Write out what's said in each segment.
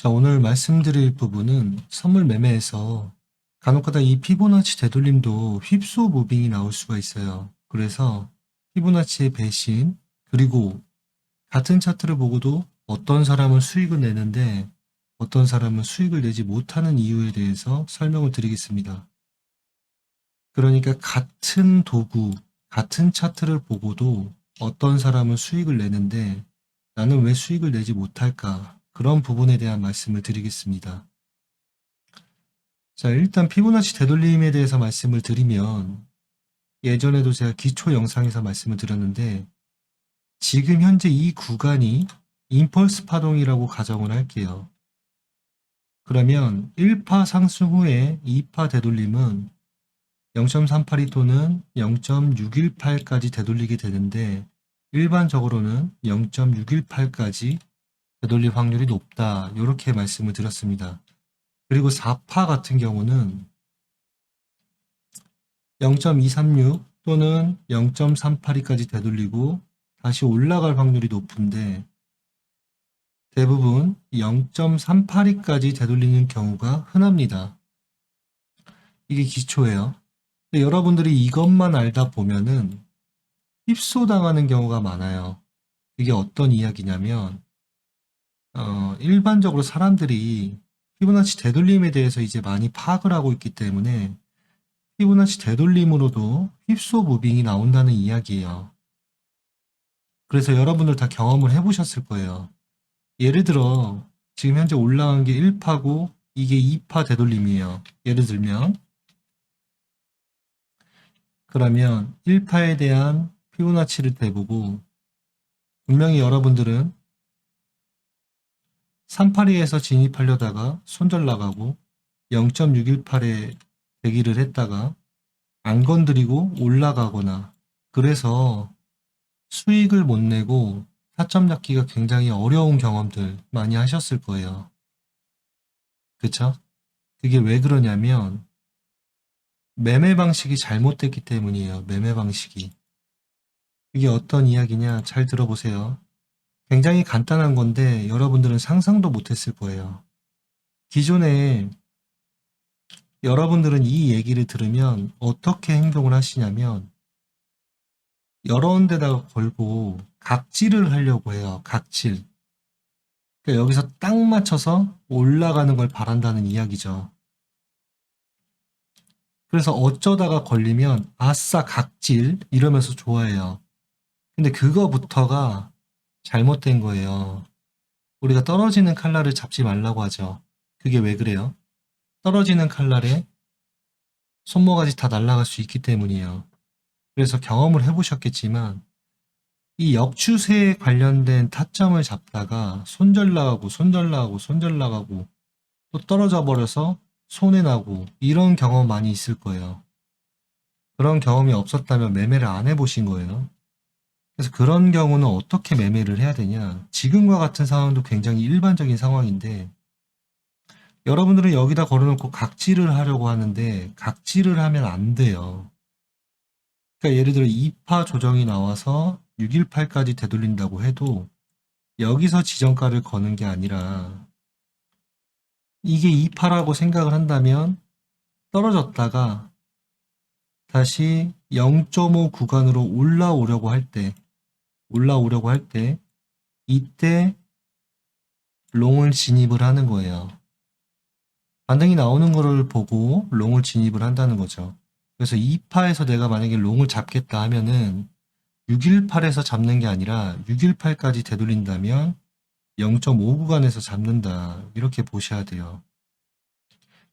자, 오늘 말씀드릴 부분은 선물 매매에서 간혹가다 이 피보나치 되돌림도 휩소 무빙이 나올 수가 있어요. 그래서 피보나치의 배신, 그리고 같은 차트를 보고도 어떤 사람은 수익을 내는데 어떤 사람은 수익을 내지 못하는 이유에 대해서 설명을 드리겠습니다. 그러니까 같은 도구, 같은 차트를 보고도 어떤 사람은 수익을 내는데 나는 왜 수익을 내지 못할까? 그런 부분에 대한 말씀을 드리겠습니다. 자, 일단 피보나치 되돌림에 대해서 말씀을 드리면 예전에도 제가 기초 영상에서 말씀을 드렸는데 지금 현재 이 구간이 임펄스 파동이라고 가정을 할게요. 그러면 1파 상승 후에 2파 되돌림은 0.382 또는 0.618까지 되돌리게 되는데 일반적으로는 0.618까지 되돌릴 확률이 높다. 이렇게 말씀을 드렸습니다. 그리고 4파 같은 경우는 0.236 또는 0.382까지 되돌리고 다시 올라갈 확률이 높은데 대부분 0.382까지 되돌리는 경우가 흔합니다. 이게 기초예요. 근데 여러분들이 이것만 알다 보면은 휩소당하는 경우가 많아요. 이게 어떤 이야기냐면 일반적으로 사람들이 피보나치 되돌림에 대해서 이제 많이 파악을 하고 있기 때문에 피보나치 되돌림으로도 휩소 무빙이 나온다는 이야기예요. 그래서 여러분들 다 경험을 해보셨을 거예요. 예를 들어 지금 현재 올라간 게 1파고 이게 2파 되돌림이에요. 예를 들면 그러면 1파에 대한 피보나치를 대보고 분명히 여러분들은 382에서 진입하려다가 손절 나가고 0.618에 대기를 했다가 안 건드리고 올라가거나 그래서 수익을 못 내고 타점 잡기가 굉장히 어려운 경험들 많이 하셨을 거예요. 그쵸? 그게 왜 그러냐면 매매 방식이 잘못됐기 때문이에요. 매매 방식이. 이게 어떤 이야기냐? 잘 들어보세요. 굉장히 간단한 건데 여러분들은 상상도 못했을 거예요. 기존에 여러분들은 이 얘기를 들으면 어떻게 행동을 하시냐면 여러 군데다가 걸고 각질을 하려고 해요. 각질. 그러니까 여기서 딱 맞춰서 올라가는 걸 바란다는 이야기죠. 그래서 어쩌다가 걸리면 아싸 각질 이러면서 좋아해요. 근데 그거부터가 잘못된 거예요. 우리가 떨어지는 칼날을 잡지 말라고 하죠. 그게 왜 그래요? 떨어지는 칼날에 손모가지 다 날아갈 수 있기 때문이에요. 그래서 경험을 해보셨겠지만 이 역추세에 관련된 타점을 잡다가 손절 나가고 손절 나가고 손절 나가고 또 떨어져 버려서 손해 나고 이런 경험 많이 있을 거예요. 그런 경험이 없었다면 매매를 안 해보신 거예요. 그래서 그런 경우는 어떻게 매매를 해야 되냐? 지금과 같은 상황도 굉장히 일반적인 상황인데 여러분들은 여기다 걸어놓고 각질을 하려고 하는데 각질을 하면 안 돼요. 그러니까 예를 들어 2파 조정이 나와서 618까지 되돌린다고 해도 여기서 지정가를 거는 게 아니라 이게 2파라고 생각을 한다면 떨어졌다가 다시 0.5 구간으로 올라오려고 할 때 이때 롱을 진입을 하는 거예요. 반등이 나오는 거를 보고 롱을 진입을 한다는 거죠. 그래서 2파에서 내가 만약에 롱을 잡겠다 하면은 618에서 잡는 게 아니라 618까지 되돌린다면 0.5 구간에서 잡는다. 이렇게 보셔야 돼요.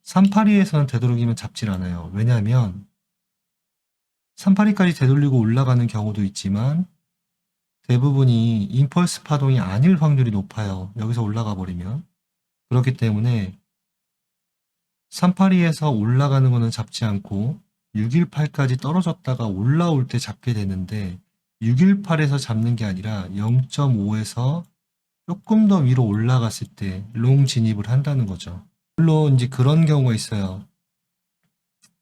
382에서는 되도록이면 잡질 않아요. 왜냐하면 382까지 되돌리고 올라가는 경우도 있지만 대부분이 임펄스 파동이 아닐 확률이 높아요. 여기서 올라가 버리면. 그렇기 때문에 382에서 올라가는 거는 잡지 않고 618까지 떨어졌다가 올라올 때 잡게 되는데 618에서 잡는 게 아니라 0.5에서 조금 더 위로 올라갔을 때 롱 진입을 한다는 거죠. 물론 이제 그런 경우가 있어요.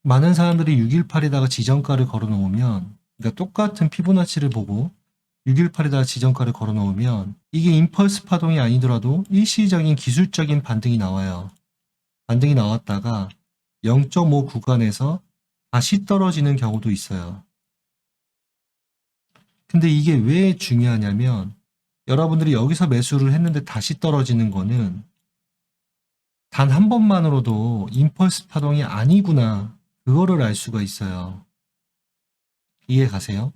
많은 사람들이 618에다가 지정가를 걸어 놓으면 그러니까 똑같은 피보나치를 보고 618에다 지정가를 걸어 놓으면 이게 임펄스 파동이 아니더라도 일시적인 기술적인 반등이 나와요. 반등이 나왔다가 0.5 구간에서 다시 떨어지는 경우도 있어요. 근데 이게 왜 중요하냐면 여러분들이 여기서 매수를 했는데 다시 떨어지는 거는 단 한 번만으로도 임펄스 파동이 아니구나, 그거를 알 수가 있어요. 이해 가세요?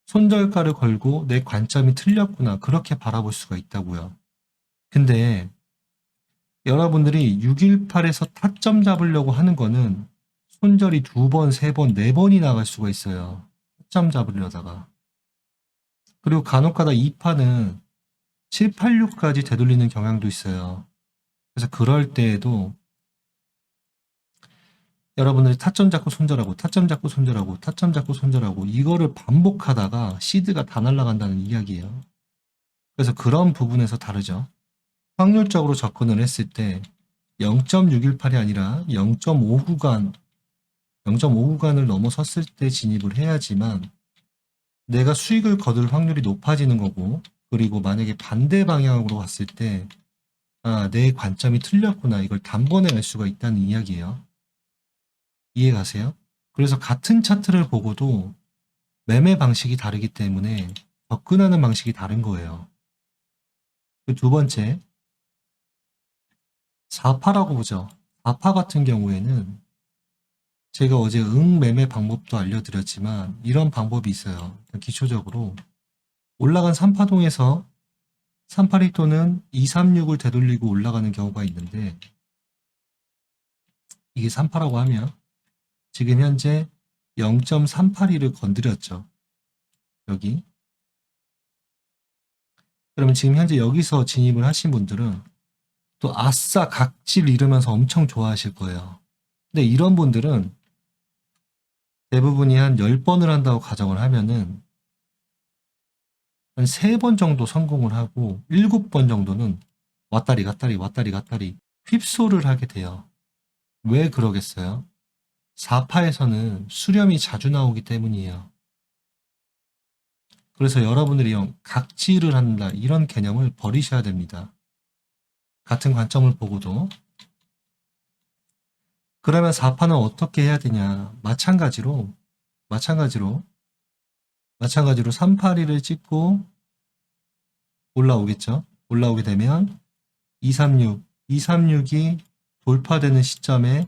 손절가를 걸고 내 관점이 틀렸구나, 그렇게 바라볼 수가 있다고요. 근데 여러분들이 618에서 타점 잡으려고 하는 거는 손절이 2번, 3번, 4번이 나갈 수가 있어요. 타점 잡으려다가. 그리고 간혹가다 2파는 7, 8, 6까지 되돌리는 경향도 있어요. 그래서 그럴 때에도 여러분들이 타점 잡고 손절하고, 타점 잡고 손절하고, 타점 잡고 손절하고, 이거를 반복하다가 시드가 다 날아간다는 이야기예요. 그래서 그런 부분에서 다르죠. 확률적으로 접근을 했을 때 0.618이 아니라 0.5 구간, 0.5 구간을 넘어섰을 때 진입을 해야지만 내가 수익을 거둘 확률이 높아지는 거고, 그리고 만약에 반대 방향으로 갔을 때 내 관점이 틀렸구나, 이걸 단번에 알 수가 있다는 이야기예요. 이해 가세요? 그래서 같은 차트를 보고도 매매 방식이 다르기 때문에 접근하는 방식이 다른 거예요. 그 두 번째, 4파라고 보죠. 4파 같은 경우에는 제가 어제 매매 방법도 알려드렸지만 이런 방법이 있어요. 기초적으로 올라간 3파동에서 382 또는 236을 되돌리고 올라가는 경우가 있는데, 이게 3파라고 하면 지금 현재 0.382를 건드렸죠. 여기. 그러면 지금 현재 여기서 진입을 하신 분들은 또 아싸 각질 이러면서 엄청 좋아하실 거예요. 근데 이런 분들은 대부분이 한 10번을 한다고 가정을 하면은 한 3번 정도 성공을 하고 7번 정도는 왔다리 갔다리 왔다리 갔다리 휩소를 하게 돼요. 왜 그러겠어요? 4파에서는 수렴이 자주 나오기 때문이에요. 그래서 여러분들이 각질을 한다, 이런 개념을 버리셔야 됩니다. 같은 관점을 보고도. 그러면 4파는 어떻게 해야 되냐? 마찬가지로 382를 찍고 올라오겠죠? 올라오게 되면 236이 돌파되는 시점에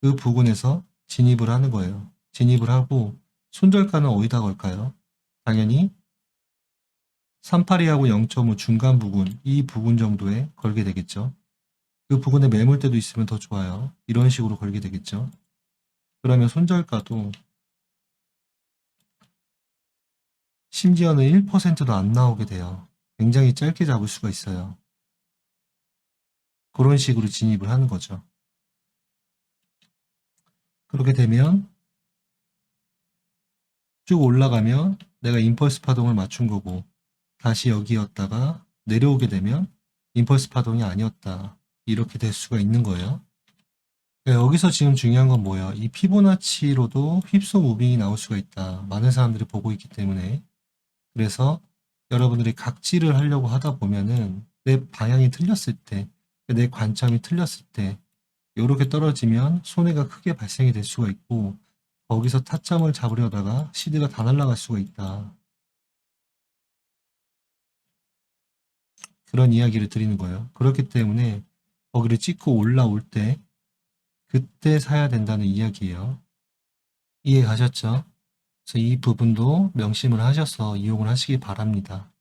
그 부근에서 진입을 하는 거예요. 진입을 하고 손절가는 어디다 걸까요? 당연히 382하고 0.5 중간 부근, 이 부근 정도에 걸게 되겠죠. 그 부근에 매물대도 있으면 더 좋아요. 이런 식으로 걸게 되겠죠. 그러면 손절가도 심지어는 1%도 안 나오게 돼요. 굉장히 짧게 잡을 수가 있어요. 그런 식으로 진입을 하는 거죠. 그렇게 되면 쭉 올라가면 내가 임펄스 파동을 맞춘 거고, 다시 여기였다가 내려오게 되면 임펄스 파동이 아니었다, 이렇게 될 수가 있는 거예요. 여기서 지금 중요한 건 뭐예요? 이 피보나치로도 휩소 무빙이 나올 수가 있다. 많은 사람들이 보고 있기 때문에. 그래서 여러분들이 각질을 하려고 하다 보면은 내 방향이 틀렸을 때, 내 관점이 틀렸을 때 이렇게 떨어지면 손해가 크게 발생이 될 수가 있고, 거기서 타점을 잡으려다가 시드가 다 날아갈 수가 있다. 그런 이야기를 드리는 거예요. 그렇기 때문에 거기를 찍고 올라올 때 그때 사야 된다는 이야기예요. 이해 가셨죠? 그래서 이 부분도 명심을 하셔서 이용을 하시기 바랍니다.